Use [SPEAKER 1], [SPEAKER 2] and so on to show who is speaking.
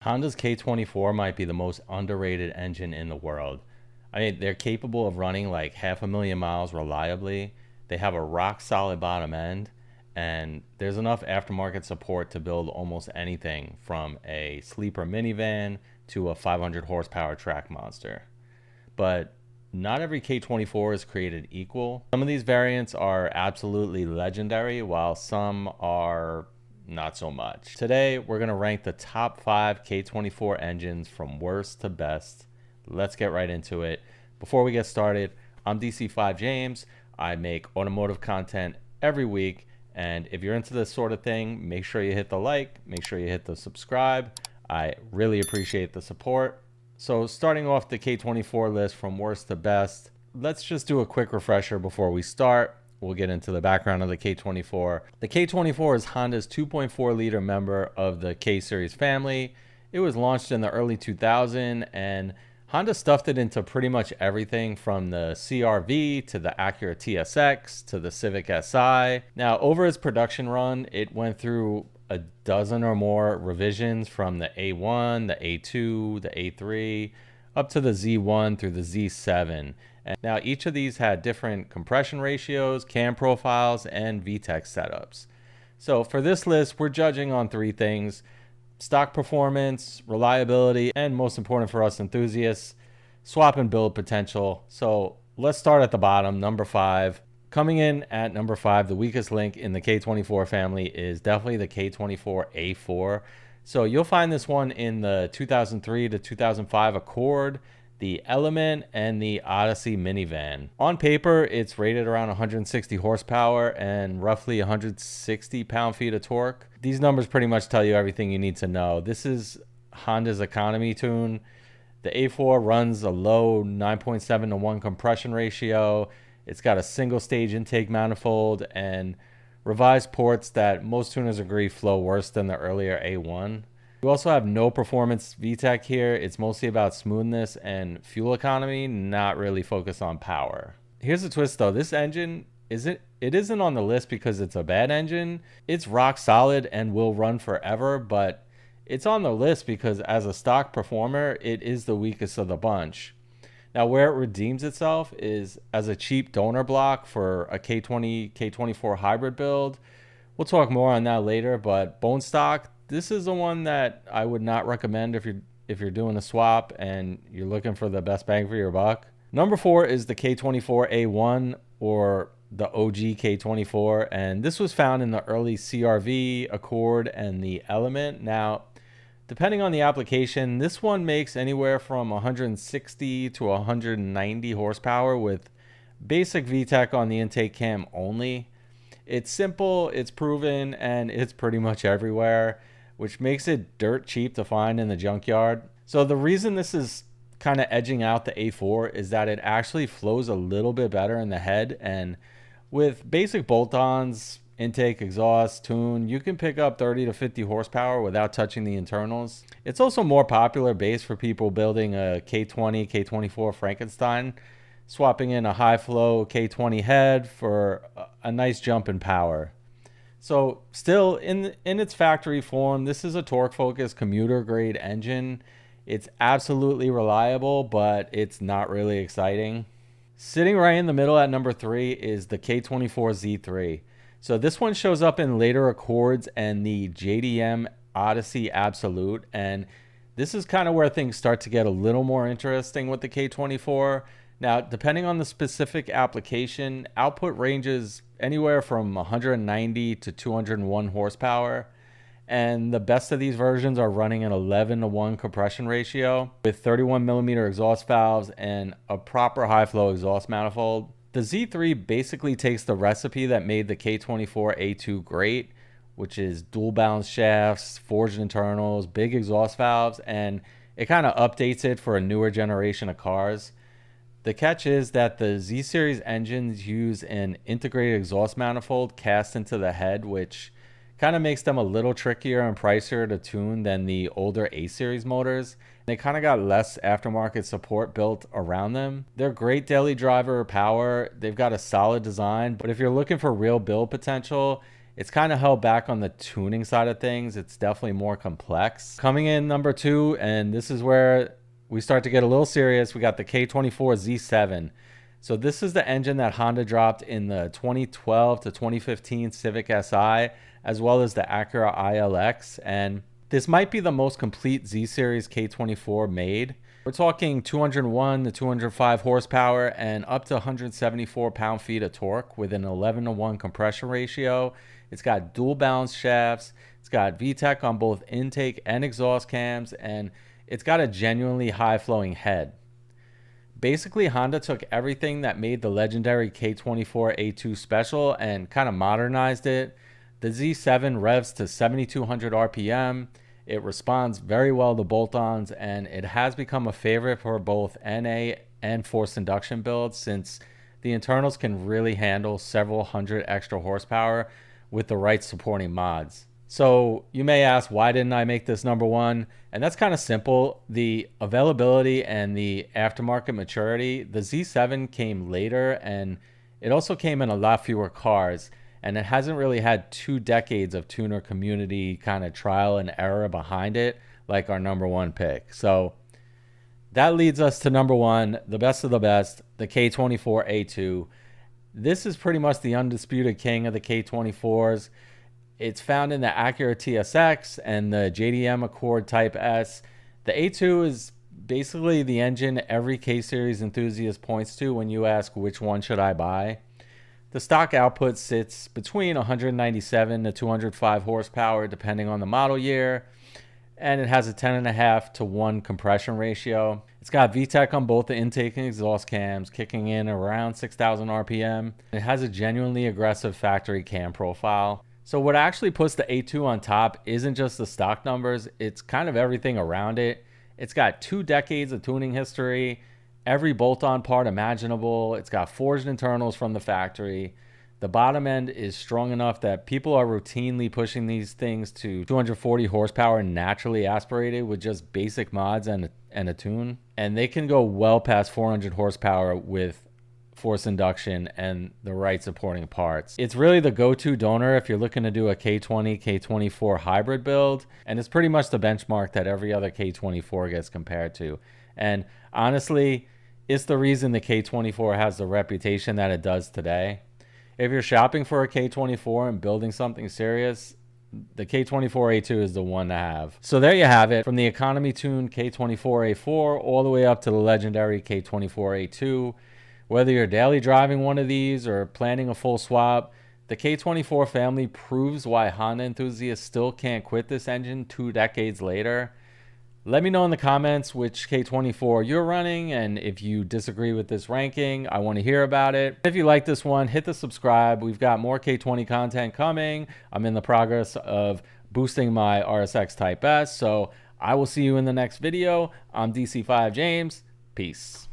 [SPEAKER 1] Honda's K24 might be the most underrated engine in the world. I mean, they're capable of running like 500,000 miles reliably. They have a rock solid bottom end, and there's enough aftermarket support to build almost anything from a sleeper minivan to a 500 horsepower track monster. But not every K24 is created equal. Some of these variants are absolutely legendary, while some are not so much. Today, we're going to rank the top 5 K24 engines from worst to best. Let's get right into it. Before we get started, I'm DC5 James. I make automotive content every week, and if you're into this sort of thing, make sure you hit the like, make sure you hit the subscribe. I really appreciate the support. So starting off the K24 list from worst to best, let's just do a quick refresher before we start. We'll get into the background of the K24. The K24 is Honda's 2.4 liter member of the K series family. It was launched in the early 2000s, and Honda stuffed it into pretty much everything from the CR-V to the Acura TSX to the Civic Si. Now, over its production run, it went through a dozen or more revisions from the A1, the A2, the A3, up to the Z1 through the Z7. And now each of these had different compression ratios, cam profiles, and VTEC setups. So for this list, we're judging on 3 things: stock performance, reliability, and most important for us enthusiasts, swap and build potential. So let's start at the bottom, number 5. Coming in at number 5, the weakest link in the K24 family is definitely the K24 A4. So you'll find this one in the 2003 to 2005 Accord, the Element, and the Odyssey minivan. On paper, it's rated around 160 horsepower and roughly 160 pound-feet of torque. These numbers pretty much tell you everything you need to know. This is Honda's economy tune. The A4 runs a low 9.7 to 1 compression ratio. It's got a single stage intake manifold and revised ports that most tuners agree flow worse than the earlier A1. You also have no performance VTEC here. It's mostly about smoothness and fuel economy, not really focused on power. Here's the twist though. This engine isn't on the list because it's a bad engine. It's rock solid and will run forever, but it's on the list because as a stock performer, it is the weakest of the bunch. Now, where it redeems itself is as a cheap donor block for a K24 hybrid build. We'll talk more on that later, but bone stock, this is the one that I would not recommend if you're doing a swap and you're looking for the best bang for your buck. Number 4 is the K24 A1, or the OG K24, and this was found in the early CR-V, Accord, and the Element. Now, depending on the application, this one makes anywhere from 160 to 190 horsepower with basic VTEC on the intake cam only. It's simple, it's proven, and it's pretty much everywhere, which makes it dirt cheap to find in the junkyard. So the reason this is kind of edging out the A4 is that it actually flows a little bit better in the head, and with basic bolt-ons, intake, exhaust, tune, you can pick up 30 to 50 horsepower without touching the internals. It's also more popular base for people building a K20, K24 Frankenstein, swapping in a high flow K20 head for a nice jump in power. So still in its factory form, this is a torque focused commuter grade engine. It's absolutely reliable, but it's not really exciting. Sitting right in the middle at number 3 is the K24 Z3. So this one shows up in later Accords and the JDM Odyssey Absolute, and this is kind of where things start to get a little more interesting with the K24. Now, depending on the specific application, output ranges anywhere from 190 to 201 horsepower, and the best of these versions are running an 11 to 1 compression ratio with 31 millimeter exhaust valves and a proper high flow exhaust manifold. The Z3 basically takes the recipe that made the K24 A2 great, which is dual balance shafts, forged internals, big exhaust valves, and it kind of updates it for a newer generation of cars. The catch is that the Z series engines use an integrated exhaust manifold cast into the head, which kind of makes them a little trickier and pricier to tune than the older A series motors. They kind of got less aftermarket support built around them. They're great daily driver power. They've got a solid design, but if you're looking for real build potential, It's kind of held back on the tuning side of things. It's definitely more complex. Coming in number 2, and this is where we start to get a little serious, we got the K24 Z7. So this is the engine that Honda dropped in the 2012 to 2015 Civic Si, as well as the Acura ILX. And this might be the most complete Z-Series K24 made. We're talking 201 to 205 horsepower and up to 174 pound-feet of torque with an 11:1 compression ratio. It's got dual balance shafts. It's got VTEC on both intake and exhaust cams, and it's got a genuinely high-flowing head. Basically, Honda took everything that made the legendary K24 A2 special and kind of modernized it. The Z7 revs to 7,200 RPM. It responds very well to bolt-ons, and it has become a favorite for both NA and forced induction builds since the internals can really handle several hundred extra horsepower with the right supporting mods. So you may ask, why didn't I make this number 1? And that's kind of simple. The availability and the aftermarket maturity, the Z7 came later, and it also came in a lot fewer cars. And it hasn't really had 2 decades of tuner community kind of trial and error behind it like our number 1 pick. So that leads us to number 1, the best of the best, the K24 A2. This is pretty much the undisputed king of the K24s. It's found in the Acura TSX and the JDM Accord Type S. The A2 is basically the engine every K-Series enthusiast points to when you ask which one should I buy. The stock output sits between 197 to 205 horsepower depending on the model year, and it has a 10.5 to 1 compression ratio. It's got VTEC on both the intake and exhaust cams, kicking in around 6,000 RPM. It has a genuinely aggressive factory cam profile. So what actually puts the A2 on top isn't just the stock numbers, it's kind of everything around it. It's got 2 decades of tuning history, every bolt-on part imaginable. It's got forged internals from the factory. The bottom end is strong enough that people are routinely pushing these things to 240 horsepower naturally aspirated with just basic mods and a tune. And they can go well past 400 horsepower with force induction and the right supporting parts. It's really the go-to donor if you're looking to do a K20, K24 hybrid build, and it's pretty much the benchmark that every other K24 gets compared to. And honestly, it's the reason the K24 has the reputation that it does today. If you're shopping for a K24 and building something serious, the K24 A2 is the one to have. So there you have it, from the economy tuned K24 A4 all the way up to the legendary K24 A2. Whether you're daily driving one of these or planning a full swap, the K24 family proves why Honda enthusiasts still can't quit this engine 2 decades later. Let me know in the comments which K24 you're running, and if you disagree with this ranking, I want to hear about it. If you like this one, hit the subscribe. We've got more K20 content coming. I'm in the progress of boosting my RSX Type S, so I will see you in the next video. I'm DC5 James. Peace.